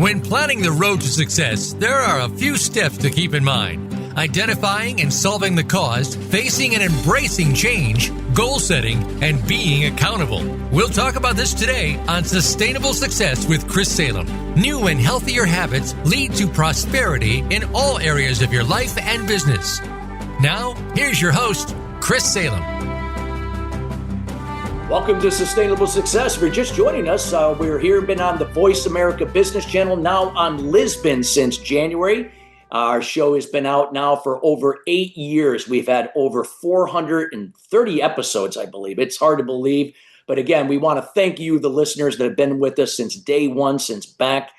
When planning the road to success, there are a few steps to keep in mind. Identifying and solving the cause, facing and embracing change, goal setting, and being accountable. We'll talk about this today on Sustainable Success with Chris Salem. New and healthier habits lead to prosperity in all areas of your life and business. Now, here's your host, Chris Salem. Welcome to Sustainable Success. If you're just joining us, we're here, been on the Voice America Business Channel, now on Lisbon since January. Our show has been out now for over 8 years. We've had over 430 episodes, I believe. It's hard to believe. But again, we want to thank you, the listeners that have been with us since day one, since back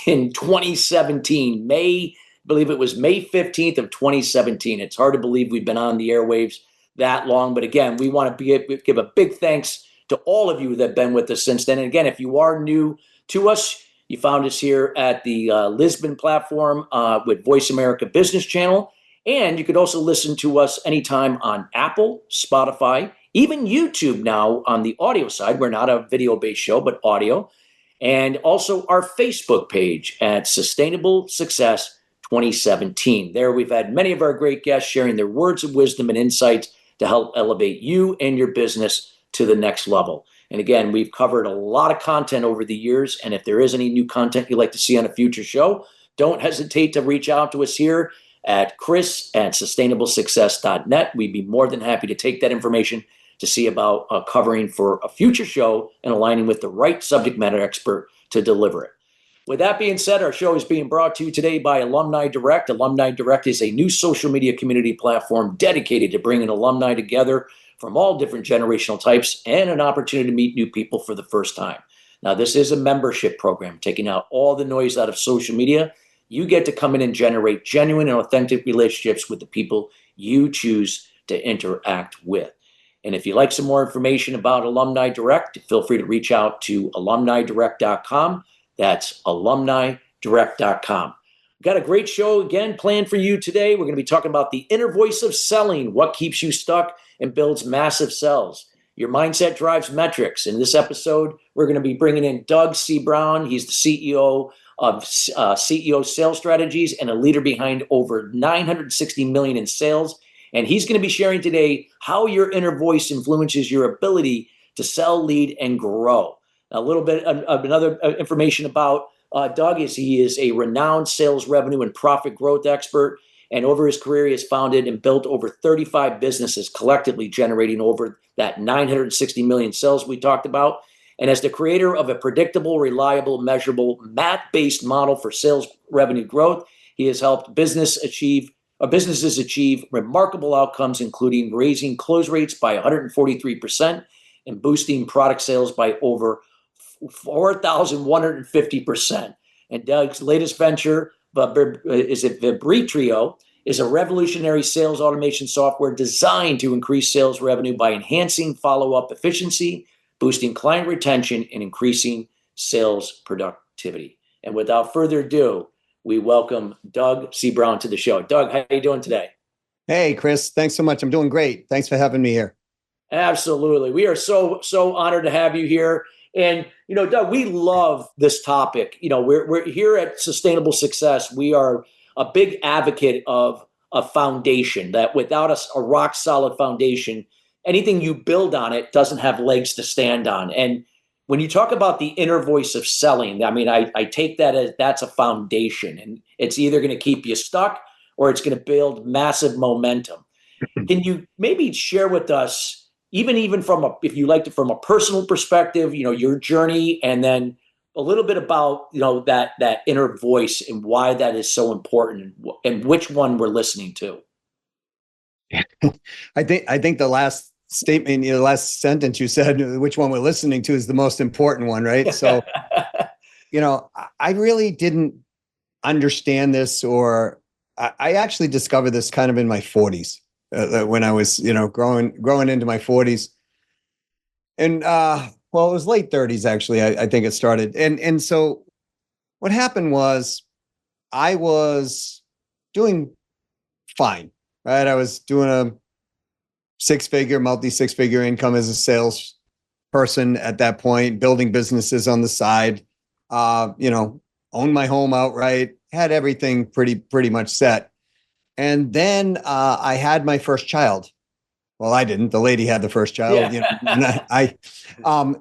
in 2017. I believe it was May 15th of 2017. It's hard to believe we've been on the airwaves that long. But again, we want to give a big thanks to all of you that have been with us since then. And again, if you are new to us, you found us here at the Lisbon platform with Voice America Business Channel. And you could also listen to us anytime on Apple, Spotify, even YouTube now on the audio side. We're not a video-based show, but audio. And also our Facebook page at Sustainable Success 2017. There we've had many of our great guests sharing their words of wisdom and insights to help elevate you and your business to the next level. And again, we've covered a lot of content over the years. And if there is any new content you'd like to see on a future show, don't hesitate to reach out to us here at chris@sustainablesuccess.net. We'd be more than happy to take that information to see about covering for a future show and aligning with the right subject matter expert to deliver it. With that being said, our show is being brought to you today by Alumni Direct. Alumni Direct is a new social media community platform dedicated to bringing alumni together from all different generational types and an opportunity to meet new people for the first time. Now, this is a membership program, taking out all the noise out of social media. You get to come in and generate genuine and authentic relationships with the people you choose to interact with. And if you'd like some more information about Alumni Direct, feel free to reach out to alumnidirect.com. That's alumnidirect.com. Got a great show again planned for you today. We're going to be talking about the inner voice of selling, what keeps you stuck and builds massive sales. Your mindset drives metrics. In this episode, we're going to be bringing in Doug C. Brown. He's the CEO of CEO Sales Strategies and a leader behind over $960 million in sales. And he's going to be sharing today how your inner voice influences your ability to sell, lead, and grow. A little bit of another information about Doug is he is a renowned sales revenue and profit growth expert. And over his career, he has founded and built over 35 businesses, collectively generating over that 960 million sales we talked about. And as the creator of a predictable, reliable, measurable, math-based model for sales revenue growth, he has helped businesses achieve remarkable outcomes, including raising close rates by 143% and boosting product sales by over 4,150%. And Doug's latest venture Vibitno is a revolutionary sales automation software designed to increase sales revenue by enhancing follow-up efficiency, boosting client retention, and increasing sales productivity. And without further ado, we welcome Doug C. Brown to the show. Doug, how are you doing today? Hey, Chris. Thanks so much. I'm doing great. Thanks for having me here. Absolutely. We are so honored to have you here. And, Doug, we love this topic. We're here at Sustainable Success. We are a big advocate of a foundation that without a rock solid foundation, anything you build on it doesn't have legs to stand on. And when you talk about the inner voice of selling, I mean, I take that as that's a foundation, and it's either going to keep you stuck or it's going to build massive momentum. Can you maybe share with us, even from if you like to, from a personal perspective, your journey, and then a little bit about, that inner voice and why that is so important and which one we're listening to? I think the last statement, the last sentence you said, which one we're listening to, is the most important one, right? So, I really didn't understand this, or I actually discovered this kind of in my 40s. When I was, growing into my 40s, and it was late 30s actually. I think it started, and so what happened was I was doing fine, right? I was doing a multi-six-figure income as a sales person at that point, building businesses on the side, owned my home outright, had everything pretty much set. And then I had my first child. Well, I didn't. The lady had the first child, Yeah.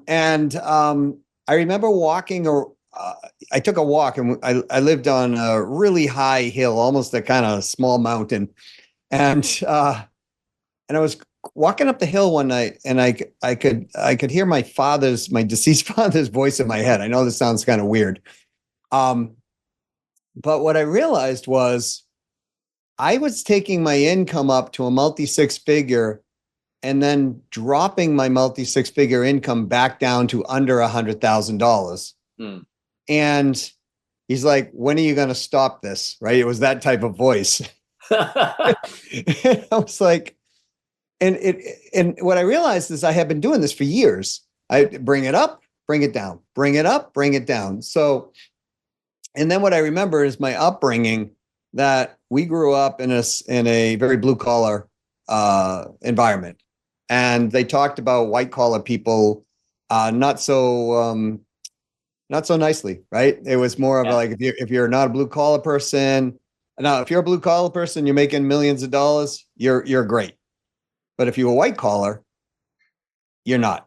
and I remember walking, or I took a walk, and I lived on a really high hill, almost a kind of small mountain, and I was walking up the hill one night, and I could hear my deceased father's voice in my head. I know this sounds kind of weird, but what I realized was I was taking my income up to a multi six figure and then dropping my multi six figure income back down to under $100,000. And he's like, when are you going to stop this? Right. It was that type of voice. I was like, and what I realized is I have been doing this for years. I bring it up, bring it down, bring it up, bring it down. So, and then what I remember is my upbringing, that we grew up in a very blue collar environment. And they talked about white collar people not so nicely, right? It was more of like, if you're not a blue collar person, now if you're a blue collar person, you're making millions of dollars, you're great. But if you're a white collar, you're not.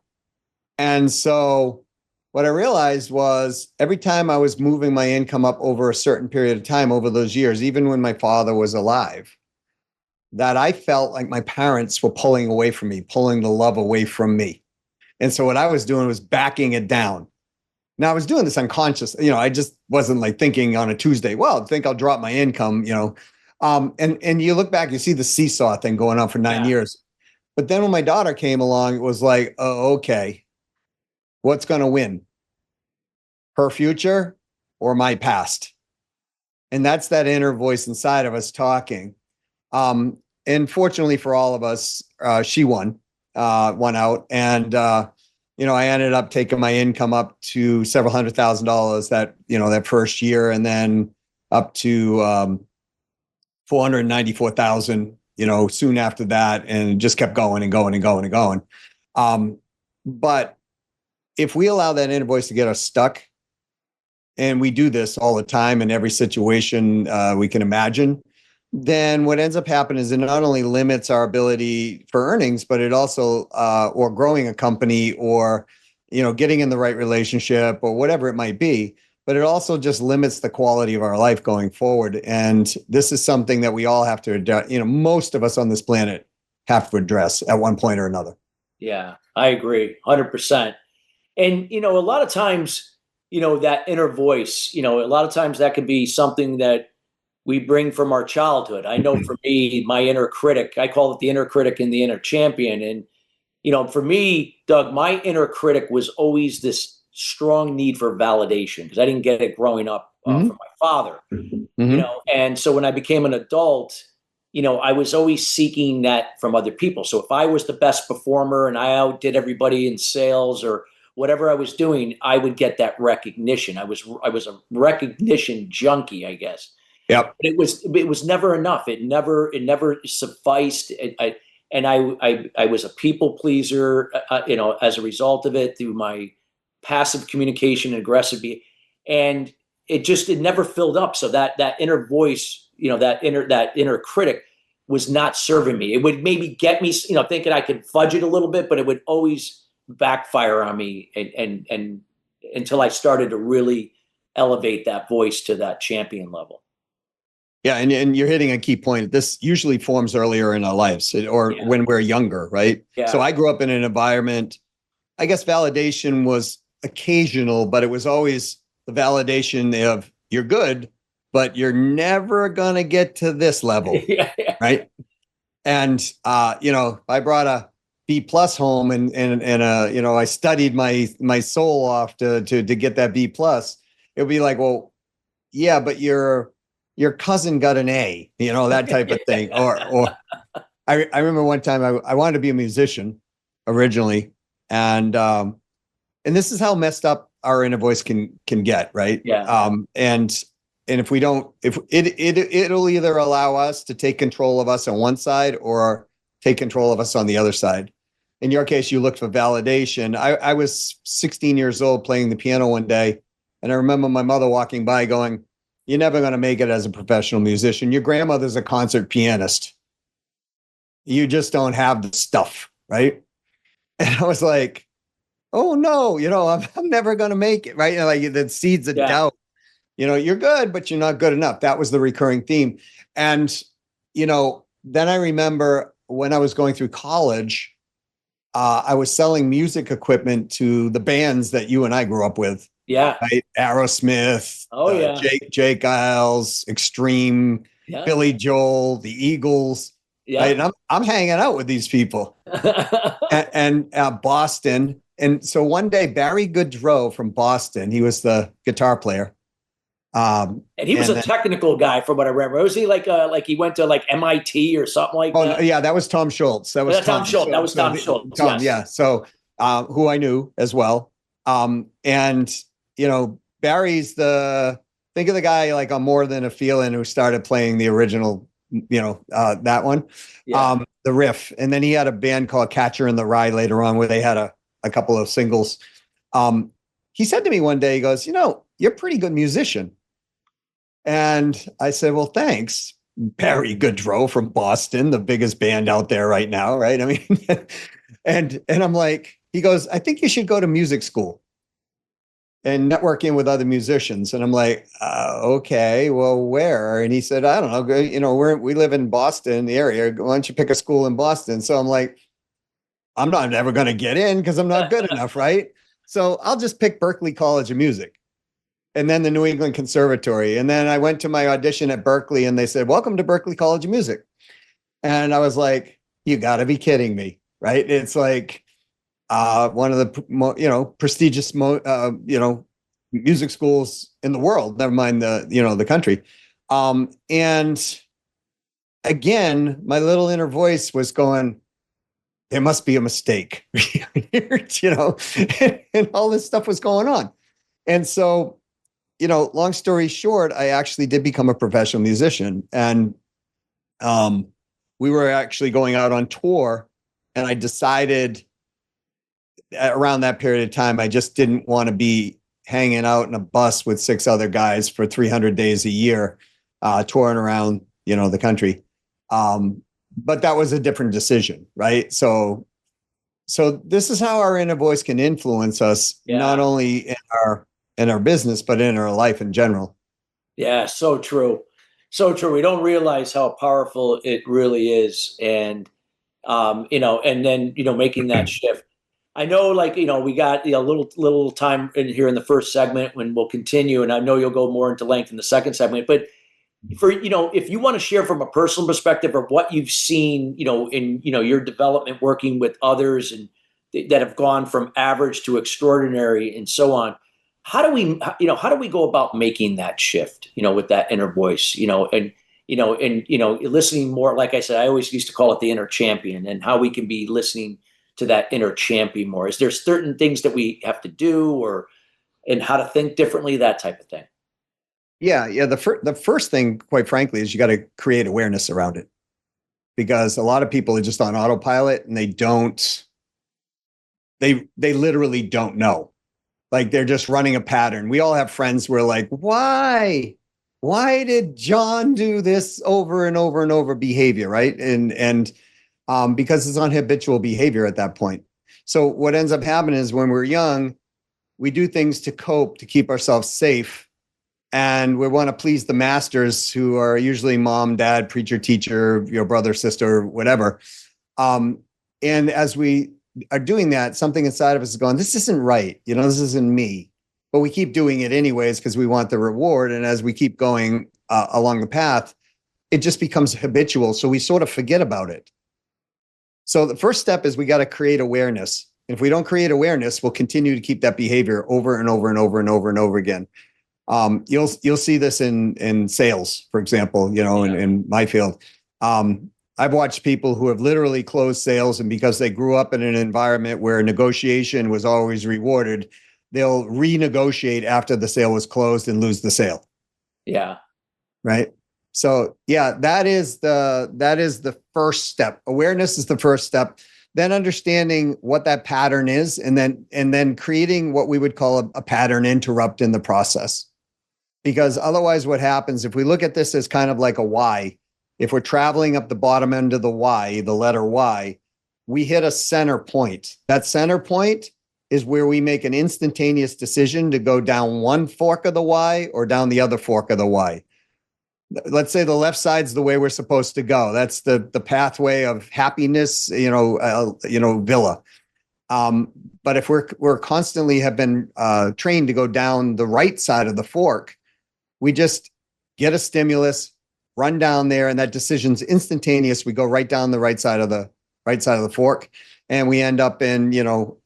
And so what I realized was every time I was moving my income up over a certain period of time over those years, even when my father was alive, that I felt like my parents were pulling away from me, pulling the love away from me. And so what I was doing was backing it down. Now I was doing this unconscious, I just wasn't like thinking on a Tuesday, well, I think I'll drop my income, and you look back, you see the seesaw thing going on for 9 years. But then when my daughter came along, it was like, oh, okay, what's going to win? Her future or my past? And that's that inner voice inside of us talking. And fortunately for all of us, she won out. And, I ended up taking my income up to several $100,000 that first year, and then up to $494,000, soon after that, and just kept going and going and going and going. But if we allow that inner voice to get us stuck, and we do this all the time in every situation we can imagine, then what ends up happening is it not only limits our ability for earnings, but it also, or growing a company, or, getting in the right relationship, or whatever it might be, but it also just limits the quality of our life going forward. And this is something that we all have to address. Most of us on this planet have to address at one point or another. Yeah, I agree 100%. And, a lot of times, that inner voice, a lot of times that could be something that we bring from our childhood. I know for me, my inner critic, I call it the inner critic and the inner champion. And, for me, Doug, my inner critic was always this strong need for validation, because I didn't get it growing up from my father, and so when I became an adult, I was always seeking that from other people. So if I was the best performer and I outdid everybody in sales or whatever I was doing, I would get that recognition. I was a recognition junkie, I guess. Yep. But it was never enough. It never sufficed. I was a people pleaser, as a result of it, through my passive communication and aggressive behavior. And it never filled up. So that inner voice, that inner critic was not serving me. It would maybe get me, thinking I could fudge it a little bit, but it would always backfire on me, and until I started to really elevate that voice to that champion level. Yeah, and you're hitting a key point. This usually forms earlier in our lives, or when we're younger, right? Yeah. So I grew up in an environment, I guess validation was occasional, but it was always the validation of you're good, but you're never going to get to this level, right? And, I brought a B+ home and I studied my soul off to get that B+. It would be like, well, yeah, but your cousin got an A, that type of thing. Or I remember one time I wanted to be a musician originally. And this is how messed up our inner voice can get, right? Yeah. And if we don't, it'll either allow us to take control of us on one side or take control of us on the other side. In your case, you looked for validation. I was 16 years old playing the piano one day, And I remember my mother walking by going, "You're never going to make it as a professional musician. Your grandmother's a concert pianist. You just don't have the stuff." Right. And I was like, "Oh no, I'm never going to make it." Right. And like the seeds of doubt, you're good, but you're not good enough. That was the recurring theme. And, then I remember when I was going through college, I was selling music equipment to the bands that you and I grew up with. Yeah. Right? Aerosmith, Jake Giles, Extreme, Billy Joel, the Eagles. Yeah. Right? And I'm hanging out with these people and Boston. And so one day, Barry Goodrow from Boston, he was the guitar player. And he was a technical guy from what I remember. Was he like he went to like MIT or something like that? Oh, yeah, that was Tom Schultz. That was Tom Schultz. That was Tom Schultz. Yeah. So who I knew as well. And Barry's think of the guy like on More Than a Feeling who started playing the original, that one, the riff. And then he had a band called Catcher in the Rye later on where they had a couple of singles. He said to me one day, he goes, "You're a pretty good musician." And I said, "Well, thanks." Barry Goodrow from Boston, the biggest band out there right now. Right. I mean, and I'm like, he goes, "I think you should go to music school and networking with other musicians." And I'm like, "Okay, well, where?" And he said, "I don't know. We live in Boston, the area. Why don't you pick a school in Boston?" So I'm like, I'm not ever going to get in because I'm not good enough. Right. So I'll just pick Berklee College of Music and then the New England Conservatory. And then I went to my audition at Berklee and they said, "Welcome to Berklee College of Music." And I was like, you got to be kidding me. Right. It's like one of the, prestigious, music schools in the world, never mind the country. And again, my little inner voice was going, there must be a mistake, and all this stuff was going on. And so, long story short, I actually did become a professional musician. And we were actually going out on tour. And I decided around that period of time, I just didn't want to be hanging out in a bus with 6 other guys for 300 days a year, touring around, the country. But that was a different decision, right? So this is how our inner voice can influence us, not only in our business, but in our life in general. Yeah, so true. So true. We don't realize how powerful it really is. And, and then, making that shift. I know, we got a little time in here in the first segment when we'll continue, and I know you'll go more into length in the second segment, but for, if you want to share from a personal perspective of what you've seen, in, your development working with others and that have gone from average to extraordinary and so on, how do we go about making that shift, with that inner voice, and listening more, like I said, I always used to call it the inner champion, and how we can be listening to that inner champion more. Is there certain things that we have to do and how to think differently, that type of thing? Yeah. The first thing, quite frankly, is you got to create awareness around it, because a lot of people are just on autopilot and they literally don't know. Like they're just running a pattern. We all have friends who are like, why did John do this over and over and over behavior? Right. And because it's on habitual behavior at that point. So what ends up happening is when we're young, we do things to cope, to keep ourselves safe. And we want to please the masters, who are usually mom, dad, preacher, teacher, your brother, sister, whatever. And as we are doing that, something inside of us is going, this isn't right. This isn't me. But we keep doing it anyways because we want the reward. And as we keep going along the path, it just becomes habitual. So we sort of forget about it. So the first step is we got to create awareness. And if we don't create awareness, we'll continue to keep that behavior over and over and over and over and over again. You'll see this in sales, for example, in my field. I've watched people who have literally closed sales, and because they grew up in an environment where negotiation was always rewarded, they'll renegotiate after the sale was closed and lose the sale. Yeah. Right. So yeah, that is the first step. Awareness is the first step. then understanding what that pattern is, and then creating what we would call a pattern interrupt in the process. Because otherwise what happens, if we look at this as kind of like a Y, if we're traveling up the bottom end of the Y, the letter Y, we hit a center point. That center point is where we make an instantaneous decision to go down one fork of the Y or down the other fork of the Y. Let's say the left side's the way we're supposed to go. That's the pathway of happiness, villa. But if we're constantly have been trained to go down the right side of the fork, we just get a stimulus, run down there, and that decision's instantaneous. We go right down the right side of the fork, and we end up in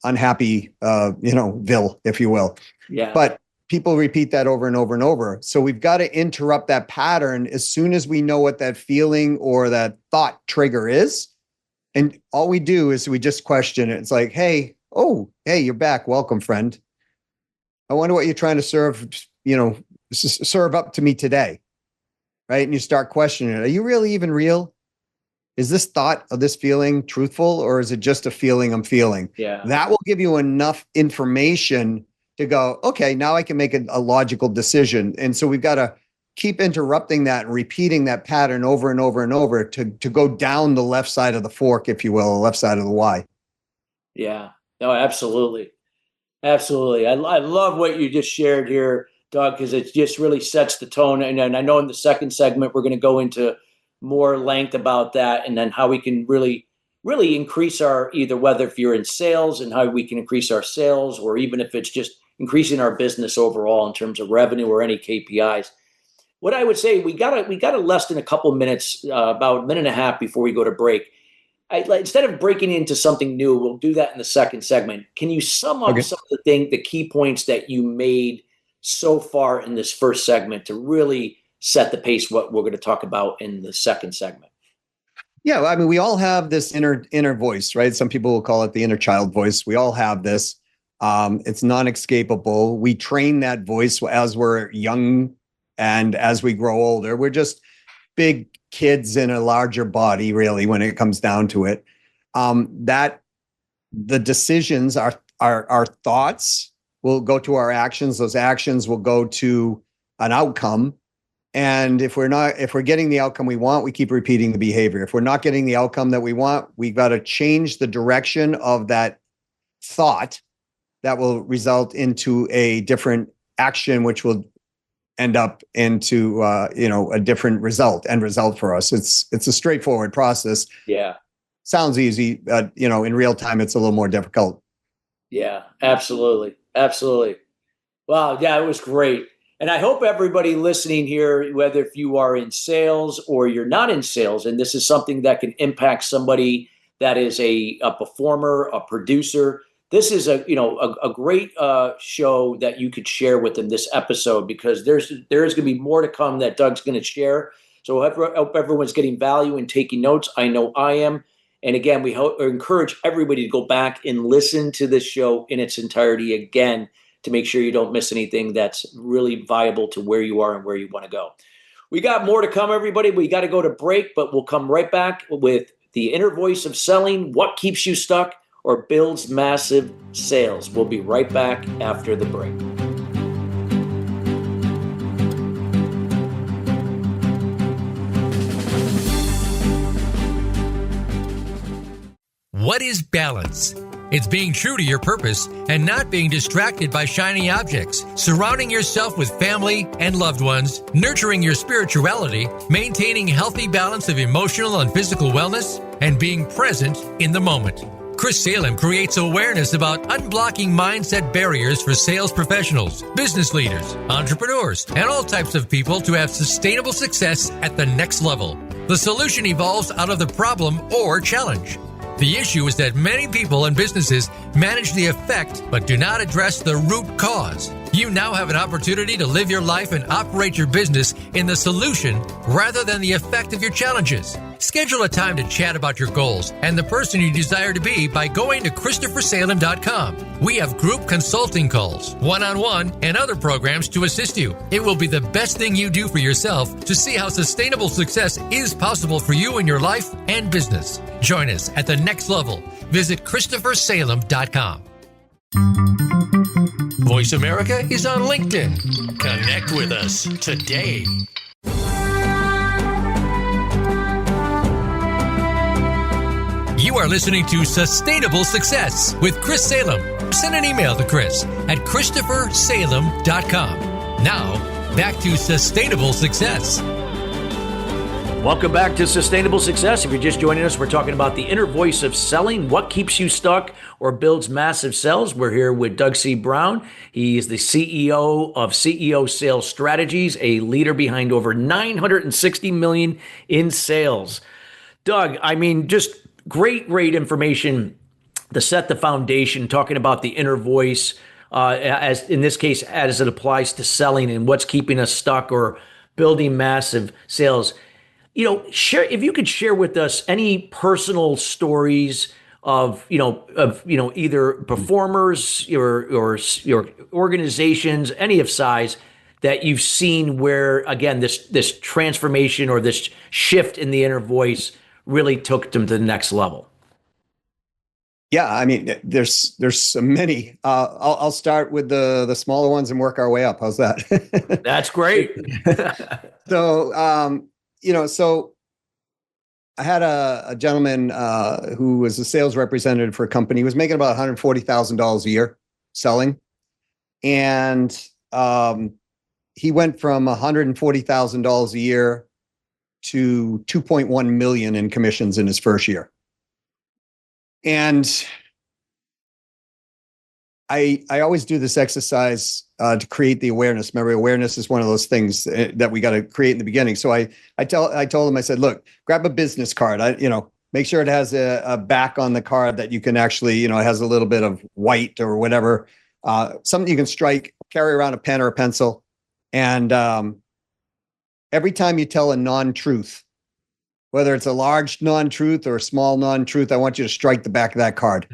unhappy ville, if you will. Yeah. But people repeat that over and over and over. So we've got to interrupt that pattern as soon as we know what that feeling or that thought trigger is. And all we do is we just question it. It's like, hey, you're back. Welcome, friend. I wonder what you're trying to serve up to me today. Right? And you start questioning it. Are you really even real? Is this thought or this feeling truthful, or is it just a feeling I'm feeling? Yeah. That will give you enough information to go, okay, now I can make a logical decision. And so we've got to keep interrupting that and repeating that pattern over and over and over to go down the left side of the fork, if you will, the left side of the Y. Yeah, no, absolutely. Absolutely. I love what you just shared here, Doug, because it just really sets the tone. And I know in the second segment, we're going to go into more length about that, and then how we can really increase our, either whether if you're in sales and how we can increase our sales, or even if it's just increasing our business overall in terms of revenue or any KPIs. What I would say, we got less than a couple minutes, about a minute and a half before we go to break. Instead of breaking into something new, we'll do that in the second segment. Can you sum up some of the key points that you made so far in this first segment to really set the pace what we're going to talk about in the second segment? Yeah, I mean, we all have this inner voice, right? Some people will call it the inner child voice. We all have this. It's non-escapable. We train that voice as we're young, and as we grow older, we're just big kids in a larger body, really, when it comes down to it. That the decisions, our thoughts will go to our actions. Those actions will go to an outcome. And if we're getting the outcome we want, we keep repeating the behavior. If we're not getting the outcome that we want, we've got to change the direction of that thought that will result into a different action, which will end up into a different end result for us. It's a straightforward process. Yeah. Sounds easy, but in real time it's a little more difficult. Yeah, absolutely. Absolutely. Wow, yeah, it was great. And I hope everybody listening here, whether if you are in sales or you're not in sales, and this is something that can impact somebody that is a performer, a producer, this is a great show that you could share with them, this episode, because there is going to be more to come that Doug's going to share. So I hope everyone's getting value and taking notes. I know I am. And again, we encourage everybody to go back and listen to this show in its entirety again to make sure you don't miss anything that's really viable to where you are and where you want to go. We got more to come, everybody. We got to go to break, but we'll come right back with the inner voice of selling, what keeps you stuck or builds massive sales. We'll be right back after the break. What is balance? It's being true to your purpose and not being distracted by shiny objects, surrounding yourself with family and loved ones, nurturing your spirituality, maintaining healthy balance of emotional and physical wellness, and being present in the moment. Chris Salem creates awareness about unblocking mindset barriers for sales professionals, business leaders, entrepreneurs, and all types of people to have sustainable success at the next level. The solution evolves out of the problem or challenge. The issue is that many people and businesses manage the effect but do not address the root cause. You now have an opportunity to live your life and operate your business in the solution rather than the effect of your challenges. Schedule a time to chat about your goals and the person you desire to be by going to ChristopherSalem.com. We have group consulting calls, one-on-one, and other programs to assist you. It will be the best thing you do for yourself to see how sustainable success is possible for you in your life and business. Join us at the next level. Visit ChristopherSalem.com. Voice America is on LinkedIn. Connect with us today. You are listening to Sustainable Success with Chris Salem. Send an email to Chris at ChristopherSalem.com. Now, back to Sustainable Success. Welcome back to Sustainable Success. If you're just joining us, we're talking about the inner voice of selling, what keeps you stuck or builds massive sales. We're here with Doug C. Brown. He is the CEO of CEO Sales Strategies, a leader behind over $960 million in sales. Doug, I mean, just great information to set the foundation, talking about the inner voice, as in this case, as it applies to selling and what's keeping us stuck or building massive sales. Share, if you could share with us any personal stories of either performers or your organizations, any of size, that you've seen where, again, this transformation or this shift in the inner voice really took them to the next level. Yeah, I mean, there's so many. I'll start with the smaller ones and work our way up. How's that? That's great. So I had a gentleman who was a sales representative for a company. He was making about $140,000 a year selling. And he went from $140,000 a year to 2.1 million in commissions in his first year. And I always do this exercise to create the awareness. Remember, awareness is one of those things that we got to create in the beginning. So I told him, I said, look, grab a business card. Make sure it has a back on the card that you can actually, it has a little bit of white or whatever, something you can strike, carry around a pen or a pencil. And every time you tell a non-truth, whether it's a large non-truth or a small non-truth, I want you to strike the back of that card.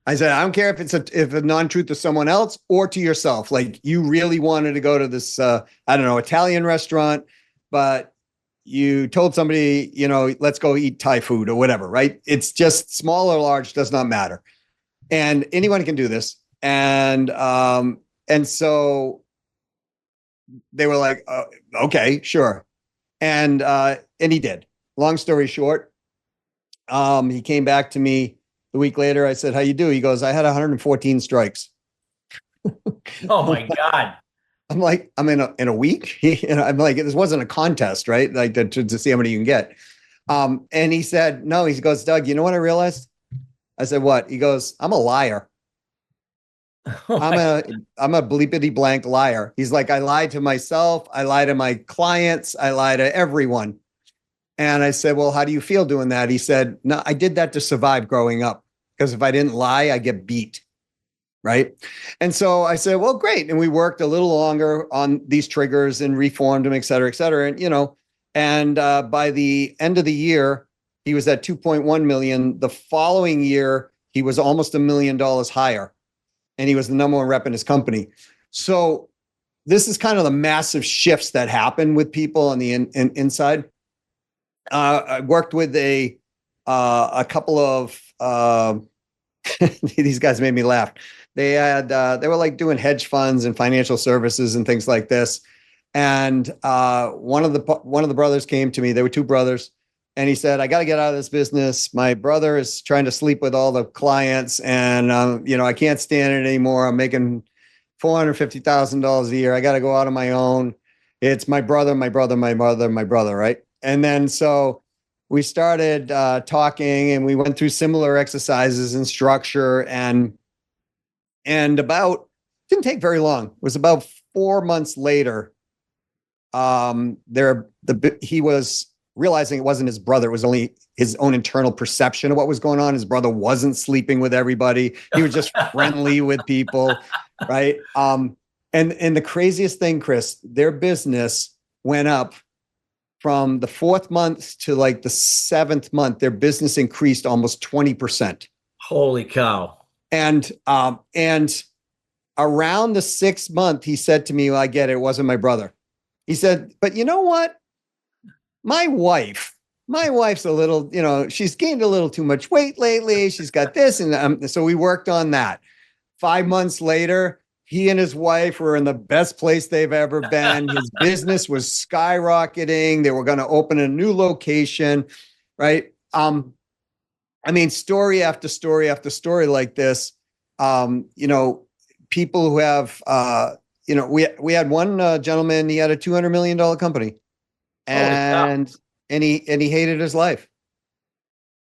I said, I don't care if a non-truth to someone else or to yourself. Like, you really wanted to go to this, Italian restaurant, but you told somebody, let's go eat Thai food or whatever, right? It's just small or large, does not matter. And anyone can do this. And so they were like, okay, sure. And he did. Long story short, he came back to me a week later. I said, how you do? He goes, I had 114 strikes. Oh my God. I'm like, I'm in a week. I'm like, this wasn't a contest, right? Like to see how many you can get. And he said, no, he goes, Doug, you know what I realized? I said, what? He goes, I'm a liar. I'm a bleepity blank liar. He's like, I lied to myself. I lie to my clients. I lie to everyone. And I said, well, how do you feel doing that? He said, no, I did that to survive growing up, because if I didn't lie, I get beat. Right. And so I said, well, great. And we worked a little longer on these triggers and reformed them, et cetera, et cetera. And, by the end of the year, he was at 2.1 million. The following year, he was almost $1 million higher. And he was the number one rep in his company. So this is kind of the massive shifts that happen with people on the inside. I worked with a couple of these guys made me laugh. They were like doing hedge funds and financial services and things like this. And one of the brothers came to me. There were two brothers. And he said, I got to get out of this business. My brother is trying to sleep with all the clients, and I can't stand it anymore. I'm making $450,000 a year. I got to go out on my own. It's my brother, right? And then so we started talking, and we went through similar exercises and structure, and didn't take very long. It was about 4 months later. He was realizing it wasn't his brother. It was only his own internal perception of what was going on. His brother wasn't sleeping with everybody. He was just friendly with people. Right. And the craziest thing, Chris, their business went up from the 4th month to like the 7th month, their business increased almost 20%. Holy cow. And around the 6th month, he said to me, well, I get it. It wasn't my brother. He said, but you know what? My wife's a little, she's gained a little too much weight lately. She's got this. And so we worked on that. 5 months later, he and his wife were in the best place they've ever been. His business was skyrocketing. They were going to open a new location, right? Story after story after story like this. People who have, we had one gentleman, he had a $200 million company, and he hated his life.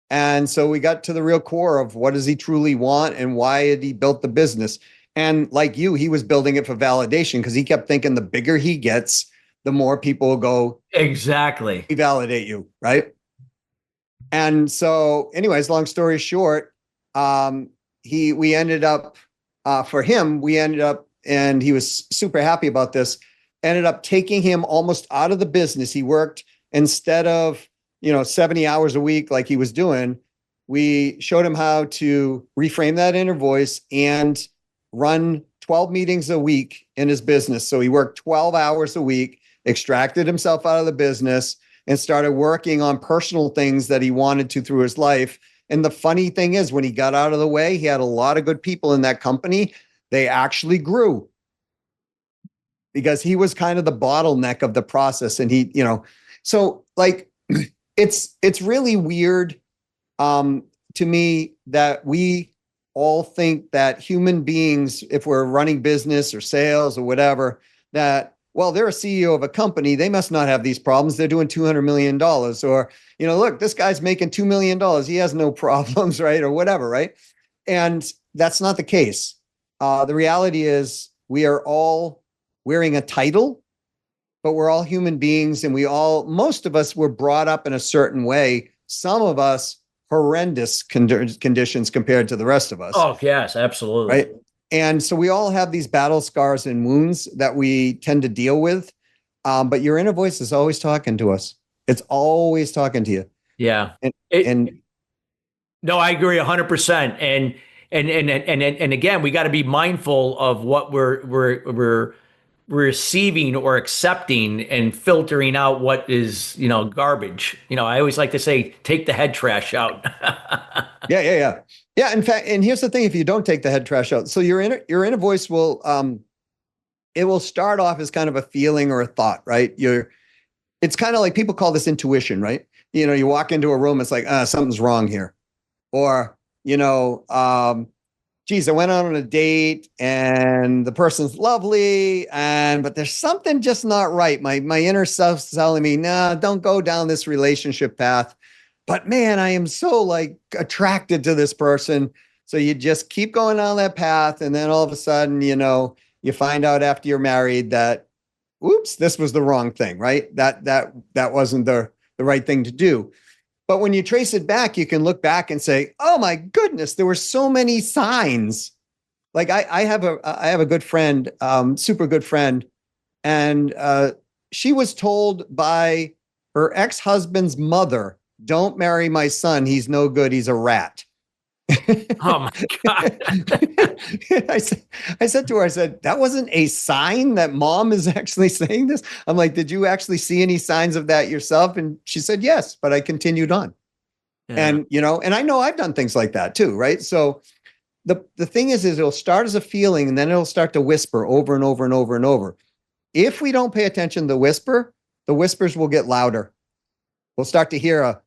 And so we got to the real core of what does he truly want and why had he built the business? And like you, he was building it for validation because he kept thinking the bigger he gets, the more people will go exactly validate you, right? And so, anyways, long story short, we ended up, and he was super happy about this, ended up taking him almost out of the business. He worked instead of, 70 hours a week like he was doing. We showed him how to reframe that inner voice and run 12 meetings a week in his business. So he worked 12 hours a week, extracted himself out of the business, and started working on personal things that he wanted to through his life. And the funny thing is, when he got out of the way, he had a lot of good people in that company. They actually grew because he was kind of the bottleneck of the process. And he, so like, it's really weird to me that we all think that human beings, if we're running business or sales or whatever, that, well, they're a CEO of a company, they must not have these problems. They're doing $200 million. Or, look, this guy's making $2 million. He has no problems, right? Or whatever, right? And that's not the case. The reality is we are all wearing a title, but we're all human beings, and most of us were brought up in a certain way. Some of us horrendous conditions compared to the rest of us. Oh, yes, absolutely. Right. And so we all have these battle scars and wounds that we tend to deal with. But your inner voice is always talking to us. It's always talking to you. Yeah. No, I agree 100%. And again, we got to be mindful of what we're receiving or accepting and filtering out what is, garbage. I always like to say, take the head trash out. Yeah. In fact, and here's the thing: if you don't take the head trash out, so your inner voice will, it will start off as kind of a feeling or a thought, right? It's kind of like people call this intuition, right? You walk into a room, it's like, something's wrong here, or geez, I went out on a date and the person's lovely, but there's something just not right. My inner self's telling me, nah, don't go down this relationship path. But man, I am so attracted to this person. So you just keep going down that path. And then all of a sudden, you find out after you're married that, oops, this was the wrong thing, right? That wasn't the right thing to do. But when you trace it back, you can look back and say, oh my goodness, there were so many signs. Like I have a good friend, super good friend. And she was told by her ex-husband's mother, don't marry my son. He's no good. He's a rat. Oh my God. I said to her, that wasn't a sign that mom is actually saying this? I'm like, did you actually see any signs of that yourself? And she said, yes, but I continued on. Yeah. And, and I know I've done things like that too, right? So the thing is it'll start as a feeling and then it'll start to whisper over and over and over and over. If we don't pay attention to the whispers will get louder. We'll start to hear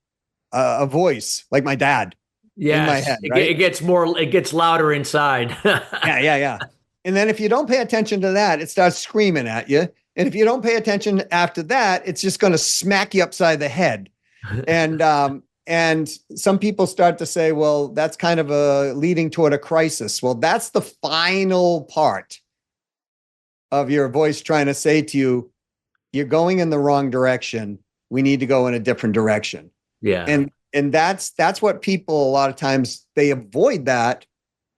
a voice like my dad. Yeah, in my head, right? It gets louder inside. Yeah. And then if you don't pay attention to that, it starts screaming at you. And if you don't pay attention after that, it's just going to smack you upside the head. And some people start to say, well, that's kind of leading toward a crisis. Well, that's the final part of your voice trying to say to you, you're going in the wrong direction. We need to go in a different direction. Yeah. And that's what people, a lot of times they avoid that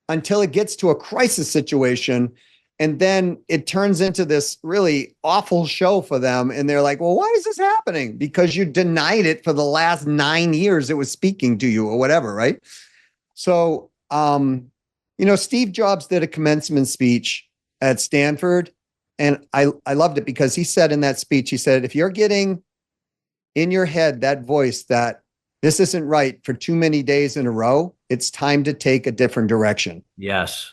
until it gets to a crisis situation. And then it turns into this really awful show for them. And they're like, well, why is this happening? Because you denied it for the last 9 years it was speaking to you or whatever, right? So, Steve Jobs did a commencement speech at Stanford. And I loved it because he said in that speech, he said, if you're getting in your head that voice that this isn't right for too many days in a row, it's time to take a different direction. Yes.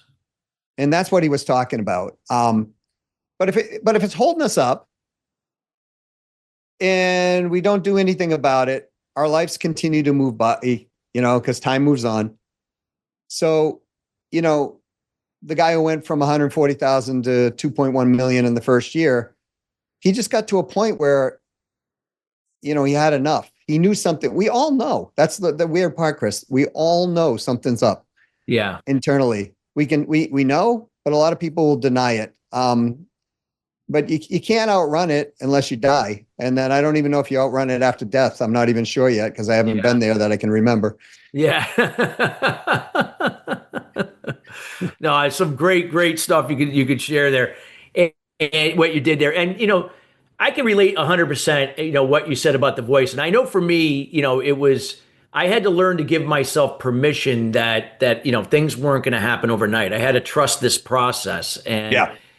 And that's what he was talking about. But if it's holding us up and we don't do anything about it, our lives continue to move by, because time moves on. So, the guy who went from 140,000 to 2.1 million in the first year, he just got to a point where, he had enough. He knew something. We all know. That's the weird part, Chris. We all know something's up. Yeah. Internally. We know, but a lot of people will deny it. But you can't outrun it unless you die. And then I don't even know if you outrun it after death. I'm not even sure yet because I haven't been there that I can remember. Yeah. No, some great stuff you could share there, and what you did there. And, I can relate 100%, what you said about the voice. And I know for me, it was, I had to learn to give myself permission that things weren't going to happen overnight. I had to trust this process. And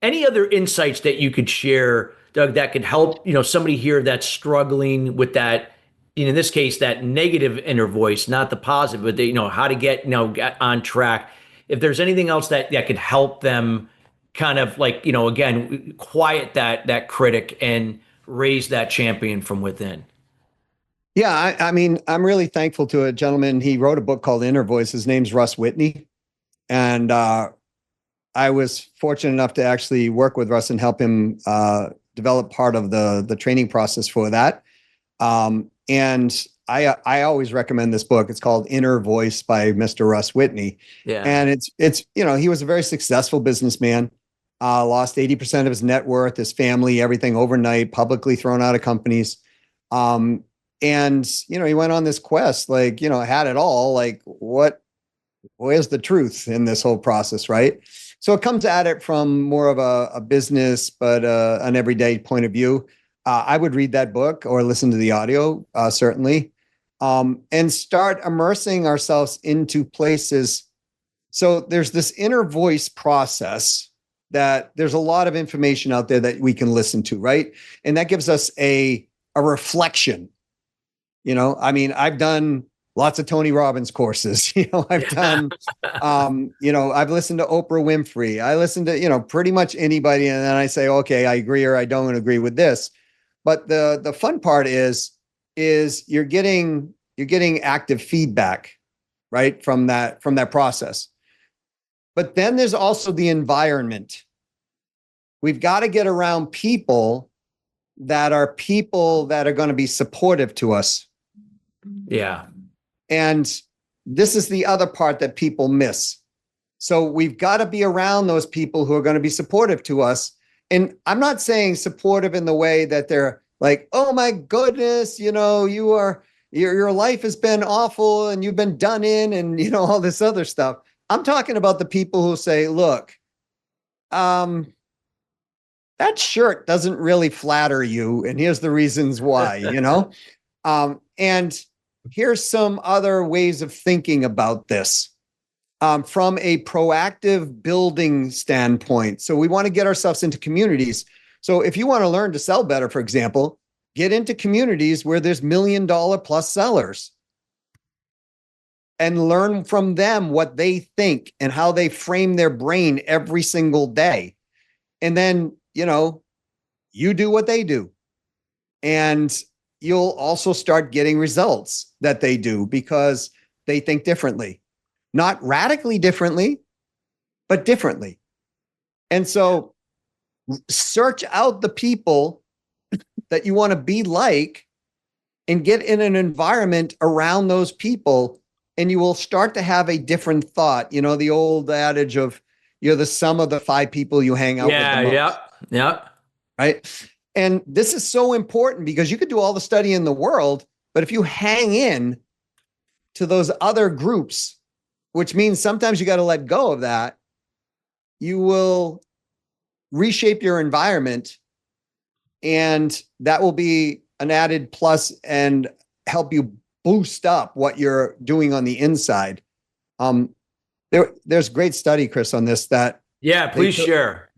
any other insights that you could share, Doug, that could help, somebody here that's struggling with that, in this case, that negative inner voice, not the positive, but how to get on track. If there's anything else that could help them kind of like, again, quiet that critic and raise that champion from within. Yeah, I mean, I'm really thankful to a gentleman. He wrote a book called Inner Voice. His name's Russ Whitney. And I was fortunate enough to actually work with Russ and help him develop part of the training process for that. And I always recommend this book. It's called Inner Voice by Mr. Russ Whitney. Yeah. And it's he was a very successful businessman, lost 80% of his net worth, his family, everything overnight, publicly thrown out of companies. And, he went on this quest, had it all, where's the truth in this whole process, right? So it comes at it from more of a business, but an everyday point of view. I would read that book or listen to the audio, certainly, and start immersing ourselves into places. So there's this inner voice process that there's a lot of information out there that we can listen to, right? And that gives us a reflection. I've done lots of Tony Robbins courses. I've done, I've listened to Oprah Winfrey. I listen to, pretty much anybody. And then I say, okay, I agree or I don't agree with this. But the fun part is you're getting active feedback, right? From that process. But then there's also the environment. We've got to get around people that are going to be supportive to us. Yeah. And this is the other part that people miss. So we've got to be around those people who are going to be supportive to us. And I'm not saying supportive in the way that they're like, oh my goodness, your life has been awful and you've been done in and, all this other stuff. I'm talking about the people who say, look, that shirt doesn't really flatter you. And here's the reasons why, and here's some other ways of thinking about this from a proactive building standpoint. So we want to get ourselves into communities. So if you want to learn to sell better, for example, get into communities where there's $1 million plus sellers and learn from them what they think and how they frame their brain every single day. And then, you do what they do. And you'll also start getting results that they do because they think differently, not radically differently, but differently. And so search out the people that you want to be like and get in an environment around those people, and you will start to have a different thought. The old adage of you're the sum of the 5 people you hang out with the most. Yeah. Right. And this is so important because you could do all the study in the world, but if you hang in to those other groups, which means sometimes you got to let go of that, you will reshape your environment, and that will be an added plus and help you boost up what you're doing on the inside. There's great study, Chris, on this that please share.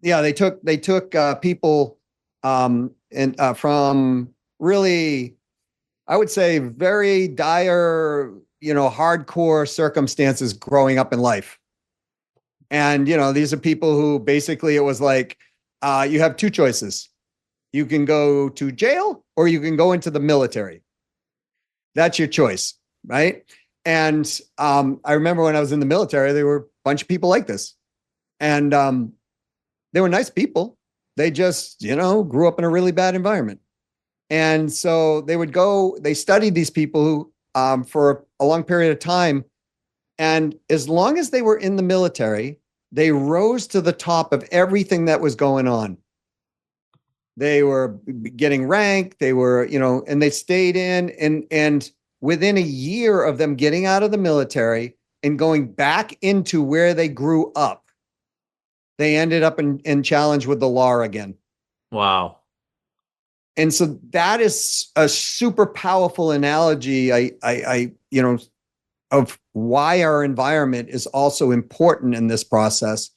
Yeah, they took people and from really, I would say, very dire, hardcore circumstances growing up in life. And, these are people who basically, it was like, you have two choices. You can go to jail or you can go into the military. That's your choice, right? And I remember when I was in the military, there were a bunch of people like this. And they were nice people. They just, grew up in a really bad environment. And so they studied these people for a long period of time. And as long as they were in the military, they rose to the top of everything that was going on. They were getting ranked, they were, and they stayed in. And within a year of them getting out of the military and going back into where they grew up, they ended up in challenge with the law again. Wow. And so that is a super powerful analogy, of why our environment is also important in this process.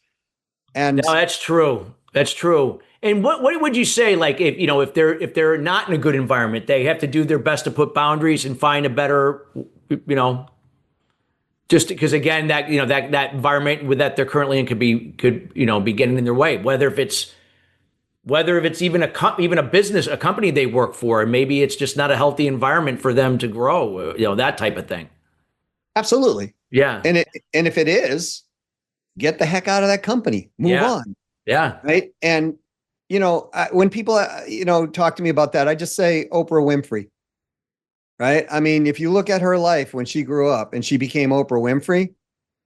And no, that's true. That's true. And what would you say, like, if they're not in a good environment, they have to do their best to put boundaries and find a better, just because, again, that environment with that they're currently in could be getting in their way, whether it's even a business, a company they work for, and maybe it's just not a healthy environment for them to grow, that type of thing. Absolutely. Yeah. And if it is, get the heck out of that company, move on. Yeah. Right. And, when people, talk to me about that, I just say Oprah Winfrey. Right. I mean, if you look at her life when she grew up and she became Oprah Winfrey,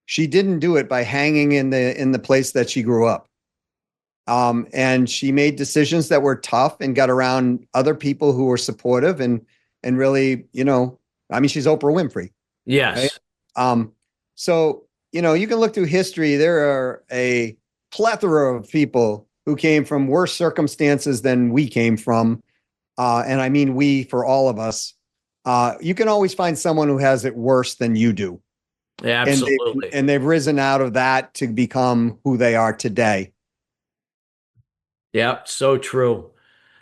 she didn't do it by hanging in the place that she grew up. And she made decisions that were tough and got around other people who were supportive and really, she's Oprah Winfrey. Yes. Right? So, you can look through history. There are a plethora of people who came from worse circumstances than we came from. And I mean, we, for all of us, you can always find someone who has it worse than you do. Yeah, absolutely. And they've risen out of that to become who they are today. Yeah, so true.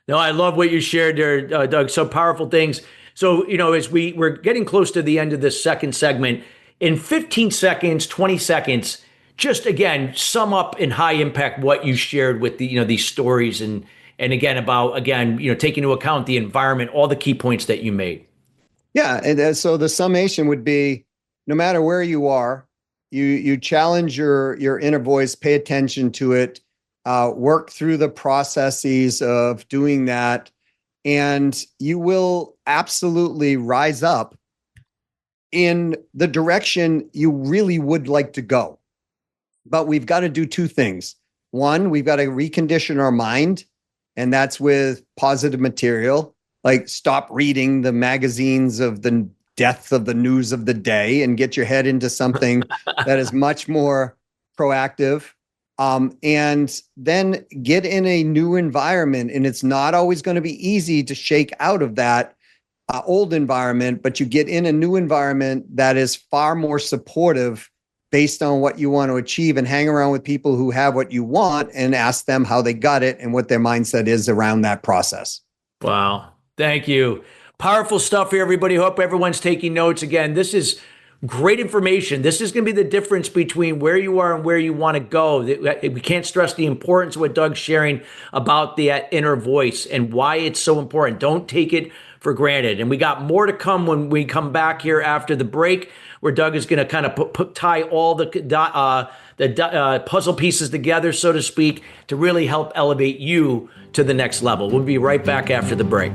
No, I love what you shared there, Doug. So powerful things. So, as we're getting close to the end of this second segment, in 15 seconds, 20 seconds, just again, sum up in high impact what you shared with these stories and again, about, taking into account the environment, all the key points that you made. Yeah. And so the summation would be, no matter where you are, you challenge your inner voice, pay attention to it, work through the processes of doing that, and you will absolutely rise up in the direction you really would like to go. But we've got to do two things. One, we've got to recondition our mind, and that's with positive material, like stop reading the magazines of the death of the news of the day and get your head into something that is much more proactive. And then get in a new environment. And it's not always going to be easy to shake out of that old environment, but you get in a new environment that is far more supportive based on what you want to achieve, and hang around with people who have what you want and ask them how they got it and what their mindset is around that process. Wow. Thank you. Powerful stuff here, everybody. Hope everyone's taking notes. Again, this is great information. This is going to be the difference between where you are and where you want to go. We can't stress the importance of what Doug's sharing about the inner voice and why it's so important. Don't take it for granted. And we got more to come when we come back here after the break, where Doug is going to kind of tie all the puzzle pieces together, so to speak, to really help elevate you to the next level. We'll be right back after the break.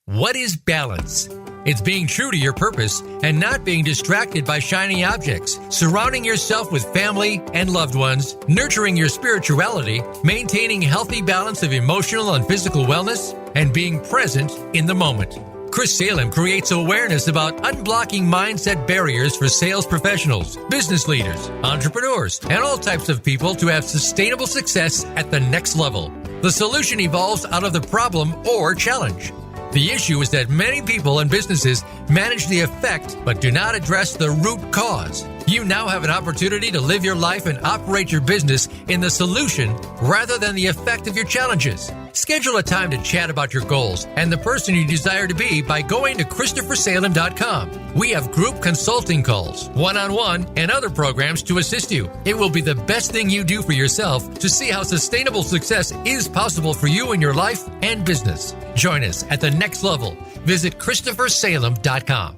What is balance? It's being true to your purpose and not being distracted by shiny objects, surrounding yourself with family and loved ones, nurturing your spirituality, maintaining healthy balance of emotional and physical wellness, and being present in the moment. Chris Salem creates awareness about unblocking mindset barriers for sales professionals, business leaders, entrepreneurs, and all types of people to have sustainable success at the next level. The solution evolves out of the problem or challenge. The issue is that many people and businesses manage the effect but do not address the root cause. You now have an opportunity to live your life and operate your business in the solution rather than the effect of your challenges. Schedule a time to chat about your goals and the person you desire to be by going to ChristopherSalem.com. We have group consulting calls, one-on-one, and other programs to assist you. It will be the best thing you do for yourself to see how sustainable success is possible for you in your life and business. Join us at the next level. Visit ChristopherSalem.com.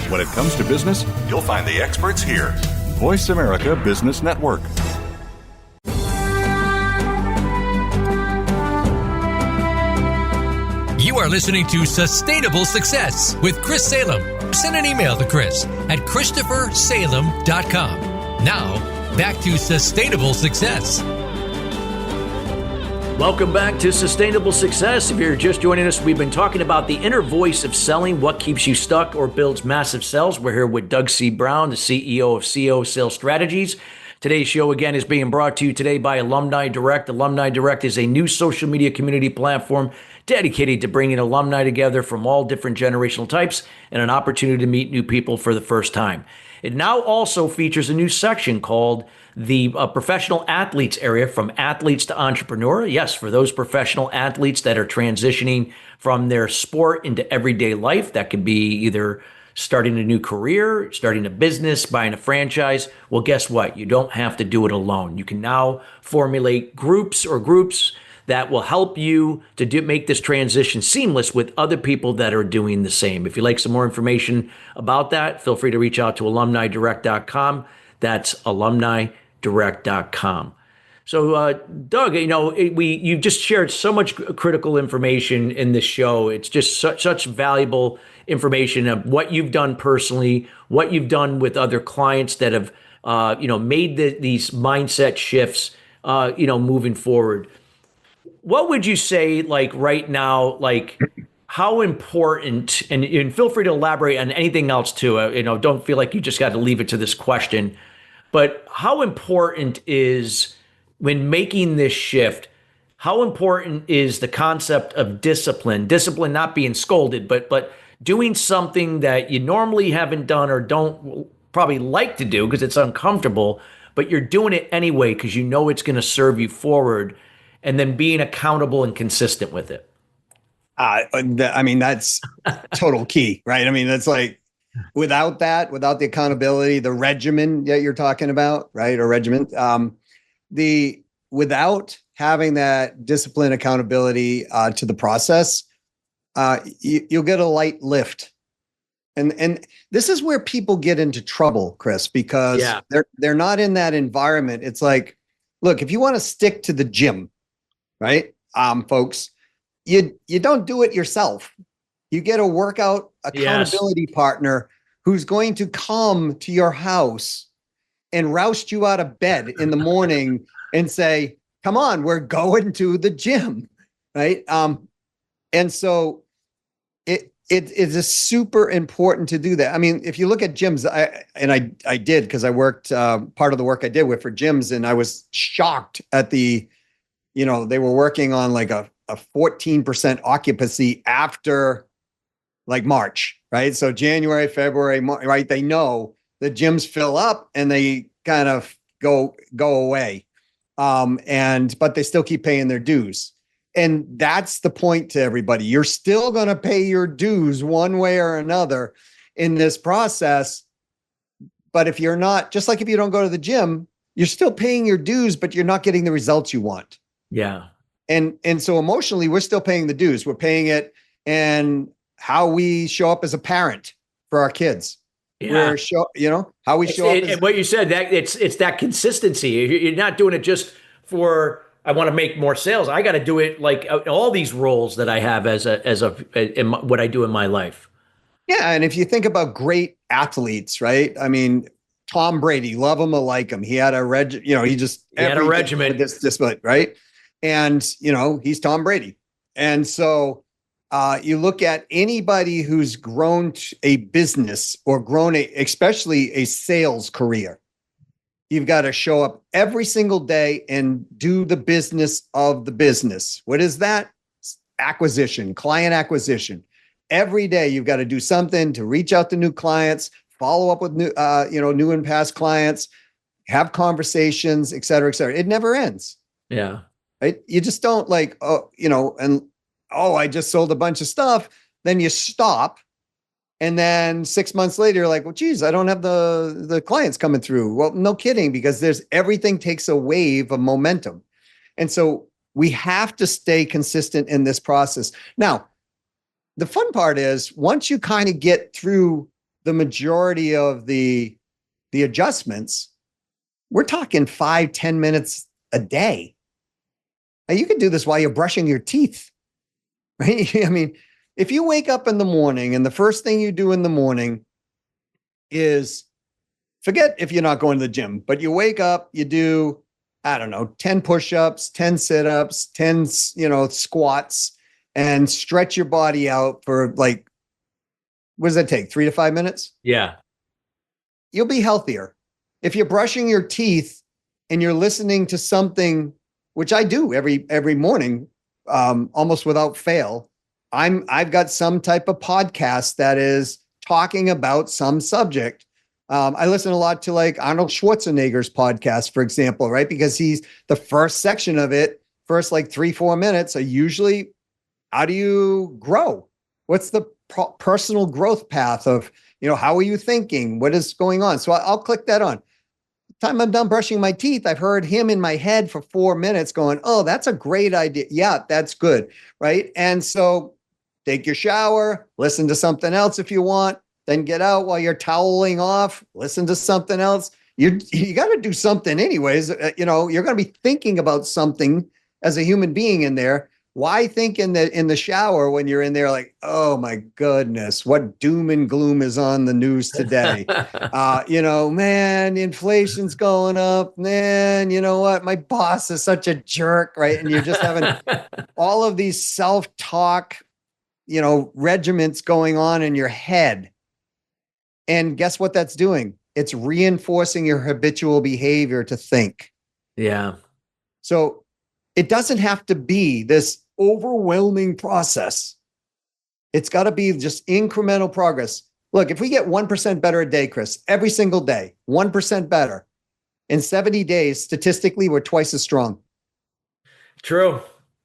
When it comes to business, you'll find the experts here. Voice America Business Network. You are listening to Sustainable Success with Chris Salem. Send an email to Chris at ChristopherSalem.com. Now, back to Sustainable Success. Welcome back to Sustainable Success. If you're just joining us, we've been talking about the inner voice of selling, what keeps you stuck or builds massive sales. We're here with Doug C. Brown, the CEO of CO Sales Strategies. Today's show, again, is being brought to you today by Alumni Direct. Alumni Direct is a new social media community platform dedicated to bringing alumni together from all different generational types and an opportunity to meet new people for the first time. It now also features a new section called the professional athletes area, from athletes to entrepreneur. Yes, for those professional athletes that are transitioning from their sport into everyday life. That could be either starting a new career, starting a business, buying a franchise. Well, guess what? You don't have to do it alone. You can now formulate groups that will help you to make this transition seamless with other people that are doing the same. If you'd like some more information about that, feel free to reach out to alumnidirect.com. That's alumnidirect.com. So, Doug, you've just shared so much critical information in this show. It's just such valuable information of what you've done personally, what you've done with other clients that have, made these mindset shifts, moving forward. What would you say, like right now, like how important, and feel free to elaborate on anything else too, don't feel like you just got to leave it to this question, but how important is, when making this shift, how important is the concept of discipline not being scolded, but doing something that you normally haven't done or don't probably like to do because it's uncomfortable, but you're doing it anyway because you know it's going to serve you forward, and then being accountable and consistent with it? That's total key, right? That's like, without the accountability, the regimen that you're talking about, right? Or regiment, without having that discipline, accountability to the process, you'll get a light lift. And this is where people get into trouble, Chris, because they're not in that environment. It's like, look, if you want to stick to the gym, right, folks, you don't do it yourself. You get a workout accountability partner who's going to come to your house and roust you out of bed in the morning and say, come on, we're going to the gym, right? And so it is super important to do that. If you look at gyms, I did, because I worked, part of the work I did for gyms, and I was shocked at they were working on like a 14% occupancy after like March, right? So January, February, March, right? They know the gyms fill up and they kind of go away. But they still keep paying their dues. And that's the point to everybody. You're still going to pay your dues one way or another in this process. But if you're not, just like if you don't go to the gym, you're still paying your dues, but you're not getting the results you want. Yeah. And so emotionally, we're still paying the dues. We're paying it, and how we show up as a parent for our kids. Yeah. How we show up. And what you said, that it's that consistency. You're not doing it just for I want to make more sales. I got to do it like all these roles that I have what I do in my life. Yeah. And if you think about great athletes, right? I mean, Tom Brady, love him or like him. He had a he had a regimen. This, right? And, he's Tom Brady. And so you look at anybody who's grown a business or especially a sales career. You've got to show up every single day and do the business of the business. What is that? Acquisition, client acquisition. Every day you've got to do something to reach out to new clients, follow up with new and past clients, have conversations, et cetera, et cetera. It never ends. Yeah. Right. You just don't I just sold a bunch of stuff. Then you stop. And then 6 months later, you're like, well, geez, I don't have the clients coming through. Well, no kidding, because everything takes a wave of momentum. And so we have to stay consistent in this process. Now, the fun part is once you kind of get through the majority of the adjustments, we're talking 5-10 minutes a day. Now, you can do this while you're brushing your teeth, right? I mean, if you wake up in the morning and the first thing you do in the morning is, forget if you're not going to the gym, but you wake up, you do, 10 push-ups, 10 sit-ups, 10, squats, and stretch your body out for what does that take? 3 to 5 minutes? Yeah. You'll be healthier. If you're brushing your teeth and you're listening to something, which I do every morning, almost without fail, I've got some type of podcast that is talking about some subject. I listen a lot to Arnold Schwarzenegger's podcast, for example, right? Because he's the first section of it, first 3-4 minutes are usually, how do you grow? What's the personal growth path of, how are you thinking? What is going on? So I'll click that on. The time I'm done brushing my teeth, I've heard him in my head for 4 minutes going, oh, that's a great idea. Yeah, that's good. Right. And so take your shower, listen to something else if you want, then get out while you're toweling off, listen to something else. You got to do something anyways. You're going to be thinking about something as a human being in there. Why think in the shower when you're in there oh my goodness, what doom and gloom is on the news today? Man, inflation's going up. Man, you know what? My boss is such a jerk, right? And you're just having all of these self-talk, regiments going on in your head. And guess what that's doing? It's reinforcing your habitual behavior to think. Yeah. So it doesn't have to be this overwhelming process. It's got to be just incremental progress. Look, if we get 1% better a day, Chris, every single day, 1% better, in 70 days, statistically, we're twice as strong. True.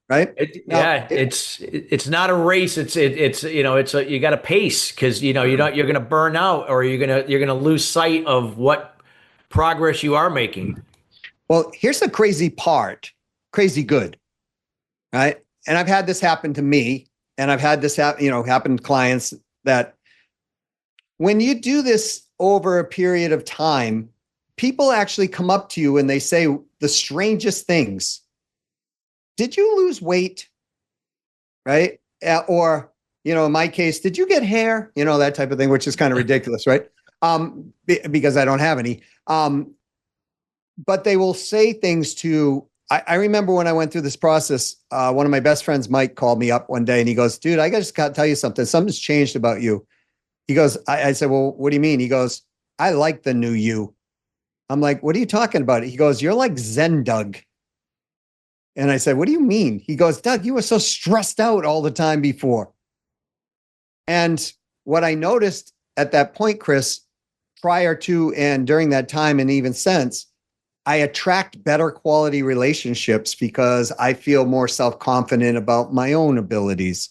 Right? It's not a race. You got to pace because you're going to burn out or you're going to lose sight of what progress you are making. Well, here's the crazy part. Crazy good. Right? And I've had this happen to me, and I've had this happen to clients, that when you do this over a period of time, people actually come up to you and they say the strangest things. Did you lose weight? Right? Or, in my case, did you get hair? That type of thing, which is kind of ridiculous, right? Because I don't have any. But they will say things to, I remember when I went through this process, one of my best friends, Mike, called me up one day and he goes, dude, I just got to tell you something. Something's changed about you. He goes, I said, well, what do you mean? He goes, I like the new you. I'm like, what are you talking about? He goes, you're like Zen Doug. And I said, what do you mean? He goes, Doug, you were so stressed out all the time before. And what I noticed at that point, Chris, prior to and during that time and even since, I attract better quality relationships because I feel more self-confident about my own abilities.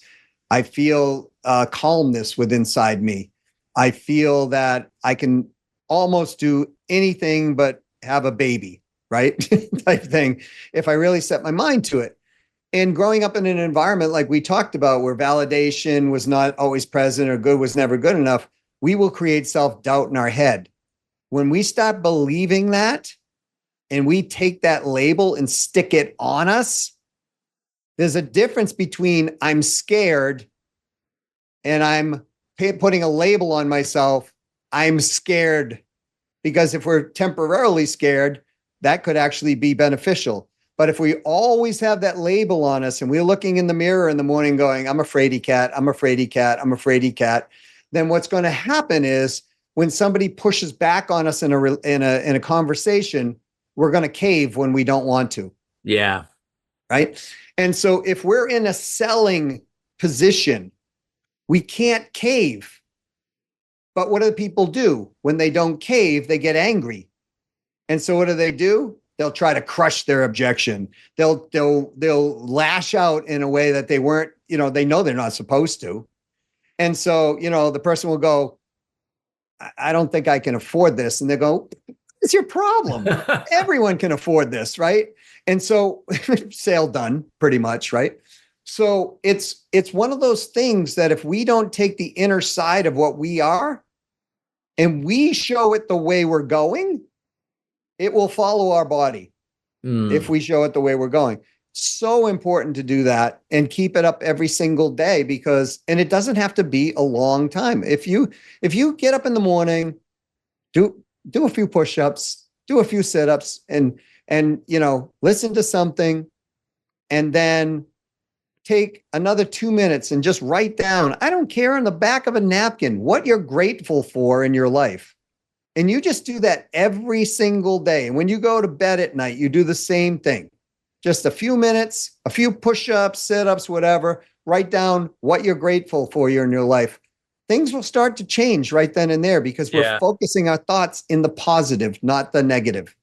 I feel calmness within inside me. I feel that I can almost do anything but have a baby, right? Type thing, if I really set my mind to it. And growing up in an environment like we talked about, where validation was not always present or good was never good enough, we will create self-doubt in our head. When we stop believing that, and we take that label and stick it on us, there's a difference between I'm scared and I'm putting a label on myself. I'm scared, because if we're temporarily scared, that could actually be beneficial. But if we always have that label on us and we're looking in the mirror in the morning going, I'm a fraidy cat, I'm a fraidy cat, I'm a fraidy cat, then what's going to happen is when somebody pushes back on us in a conversation, we're going to cave when we don't want to. Yeah. Right. And so if we're in a selling position, we can't cave. But what do people do? When they don't cave, they get angry. And so what do? They'll try to crush their objection. They'll lash out in a way that they weren't, they know they're not supposed to. And so, the person will go, I don't think I can afford this. And they go, it's your problem. Everyone can afford this, right? And so sale done pretty much, right? So it's one of those things that if we don't take the inner side of what we are and we show it the way we're going, it will follow our body if we show it the way we're going. So important to do that and keep it up every single day, and it doesn't have to be a long time. If you get up in the morning, do a few push-ups, do a few sit-ups, and listen to something, and then take another 2 minutes and just write down, I don't care, on the back of a napkin, what you're grateful for in your life. And you just do that every single day. And when you go to bed at night, you do the same thing. Just a few minutes, a few push-ups, sit-ups, whatever. Write down what you're grateful for in your life. Things will start to change right then and there because we're focusing our thoughts in the positive, not the negative.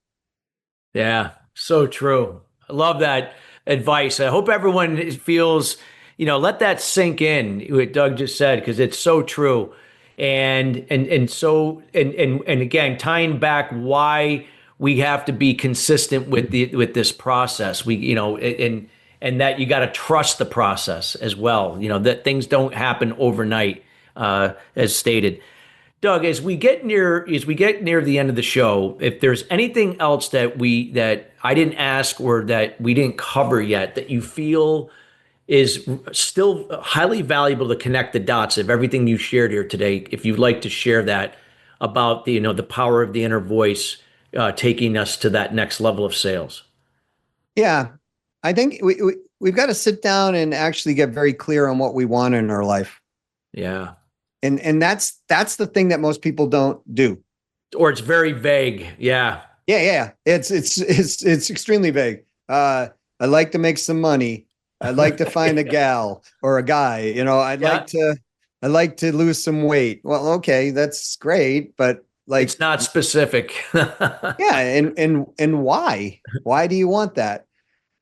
Yeah, so true. I love that advice. I hope everyone feels, let that sink in, what Doug just said, because it's so true. And again, tying back why we have to be consistent with this process. And that you got to trust the process as well. That things don't happen overnight, as stated. Doug, as we get near the end of the show, if there's anything else that I didn't ask or that we didn't cover yet that you feel is still highly valuable to connect the dots of everything you shared here today, if you'd like to share that about the power of the inner voice taking us to that next level of sales. Yeah, I think we've got to sit down and actually get very clear on what we want in our life. Yeah. And that's the thing that most people don't do. Or it's very vague. Yeah. Yeah. It's extremely vague. I'd like to make some money. I'd like to find a gal or a guy, I'd like to lose some weight. Well, okay, that's great, but it's not specific. Yeah. And why do you want that?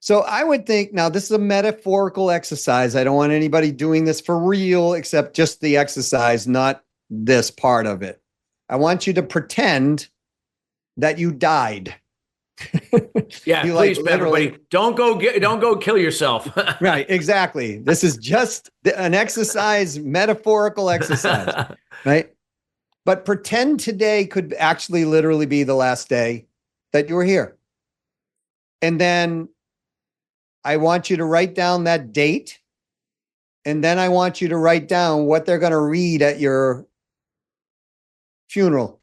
So I would think, now this is a metaphorical exercise. I don't want anybody doing this for real, except just the exercise, not this part of it. I want you to pretend that you died. Yeah, please, everybody, don't go kill yourself. Right, exactly. This is just an exercise, metaphorical exercise, right? But pretend today could actually literally be the last day that you were here. And then I want you to write down that date. And then I want you to write down what they're going to read at your funeral.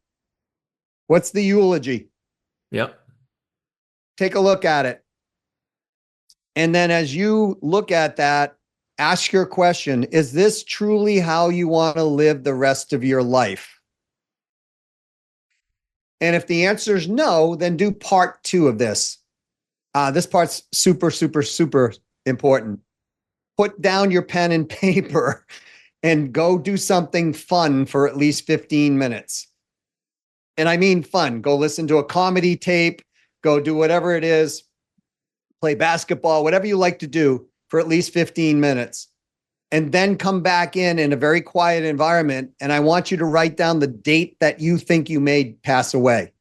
What's the eulogy? Yep. Take a look at it. And then as you look at that, ask your question, is this truly how you want to live the rest of your life? And if the answer is no, then do part 2 of this. This part's super, super, super important. Put down your pen and paper and go do something fun for at least 15 minutes. And I mean fun. Go listen to a comedy tape. Go do whatever it is. Play basketball, whatever you like to do for at least 15 minutes. And then come back in a very quiet environment. And I want you to write down the date that you think you may pass away.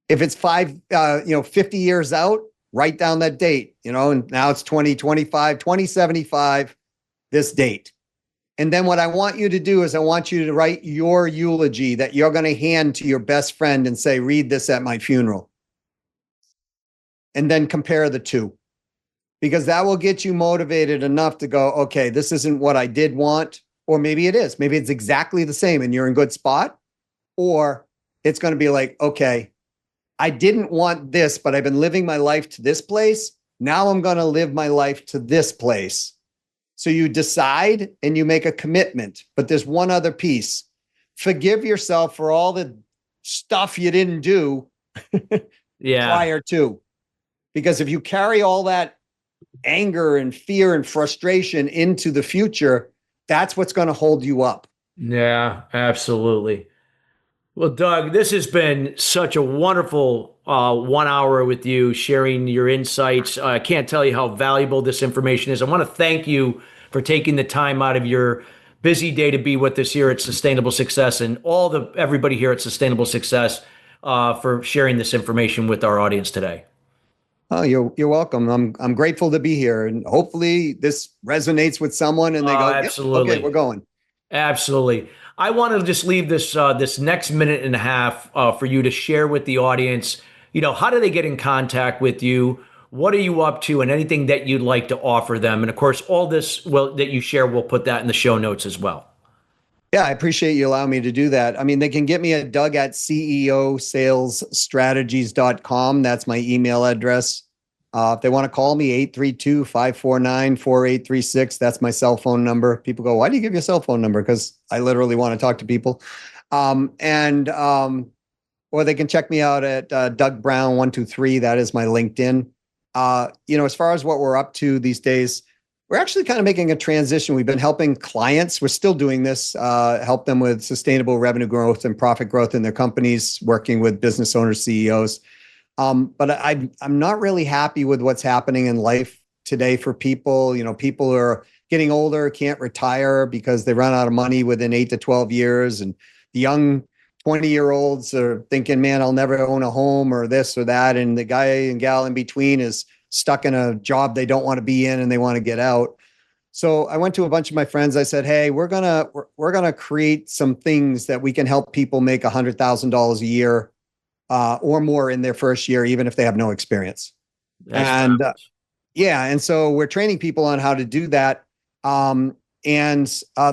If it's 50 years out, write down that date, and now it's 2025, 2075, this date. And then what I want you to do is I want you to write your eulogy that you're going to hand to your best friend and say, read this at my funeral. and then compare the two, because that will get you motivated enough to go, okay, this isn't what I did want, or maybe it is. Maybe it's exactly the same and you're in good spot, or it's going to be like, okay, I didn't want this, but I've been living my life to this place. Now I'm going to live my life to this place. So you decide and you make a commitment, but there's one other piece. Forgive yourself for all the stuff you didn't do prior to, because if you carry all that anger and fear and frustration into the future, that's what's going to hold you up. Yeah, absolutely. Well, Doug, this has been such a wonderful 1 hour with you, sharing your insights. I can't tell you how valuable this information is. I want to thank you for taking the time out of your busy day to be with us here at Sustainable Success, and everybody here at Sustainable Success for sharing this information with our audience today. Oh, you're welcome. I'm grateful to be here, and hopefully this resonates with someone and they go, absolutely. Yep, okay, we're going. Absolutely. I want to just leave this next minute and a half for you to share with the audience. How do they get in contact with you? What are you up to, and anything that you'd like to offer them? And of course, all this that you share, we'll put that in the show notes as well. Yeah, I appreciate you allowing me to do that. I mean, they can get me at doug@ceosalesstrategies.com. That's my email address. If they want to call me, 832-549-4836. That's my cell phone number. People go, why do you give your cell phone number? Because I literally want to talk to people. Or they can check me out at Doug Brown 123. That is my LinkedIn. As far as what we're up to these days, we're actually kind of making a transition. We've been helping clients. We're still doing this, help them with sustainable revenue growth and profit growth in their companies, working with business owners, CEOs. But I'm not really happy with what's happening in life today for people. People are getting older, can't retire because they run out of money within 8 to 12 years. And the young 20-year-olds are thinking, man, I'll never own a home or this or that. And the guy and gal in between is stuck in a job they don't want to be in and they want to get out. So I went to a bunch of my friends. I said, hey, we're gonna create some things that we can help people make $100,000 a year or more in their first year, even if they have no experience. And so we're training people on how to do that. The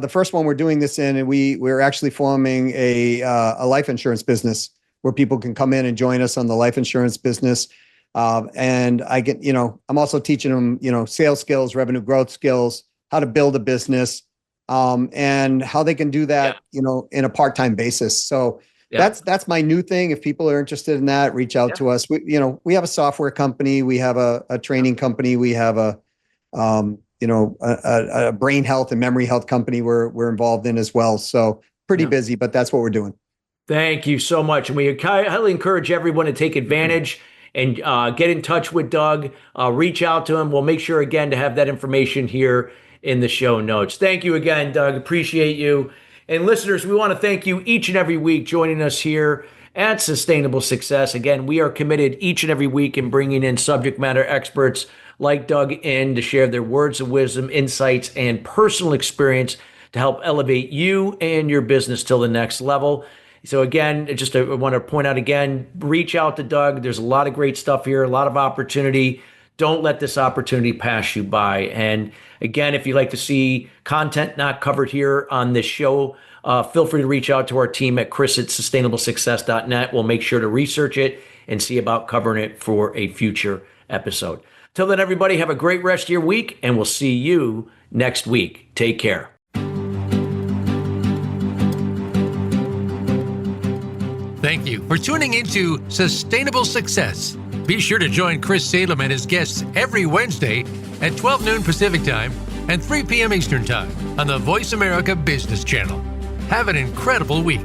first one we're doing this in, and we're actually forming a life insurance business where people can come in and join us on the life insurance business. And I get, I'm also teaching them, sales skills, revenue growth skills, how to build a business, and how they can do that, in a part-time basis. So that's my new thing. If people are interested in that, reach out to us. We have a software company, we have a training company, we have a brain health and memory health company we're involved in as well. So pretty busy, but that's what we're doing. Thank you so much. And we highly encourage everyone to take advantage and get in touch with Doug, reach out to him. We'll make sure again to have that information here in the show notes. Thank you again, Doug. Appreciate you. And listeners, we want to thank you each and every week joining us here at Sustainable Success. Again, we are committed each and every week in bringing in subject matter experts like Doug in to share their words of wisdom, insights, and personal experience to help elevate you and your business till the next level. So again, I want to point out again, reach out to Doug. There's a lot of great stuff here, a lot of opportunity. Don't let this opportunity pass you by. And again, if you'd like to see content not covered here on this show, feel free to reach out to our team at chris@sustainablesuccess.net. We'll make sure to research it and see about covering it for a future episode. Till then, everybody, have a great rest of your week, and we'll see you next week. Take care. Thank you for tuning into Sustainable Success. Be sure to join Chris Salem and his guests every Wednesday at 12 noon Pacific Time and 3 p.m. Eastern Time on the Voice America Business Channel. Have an incredible week.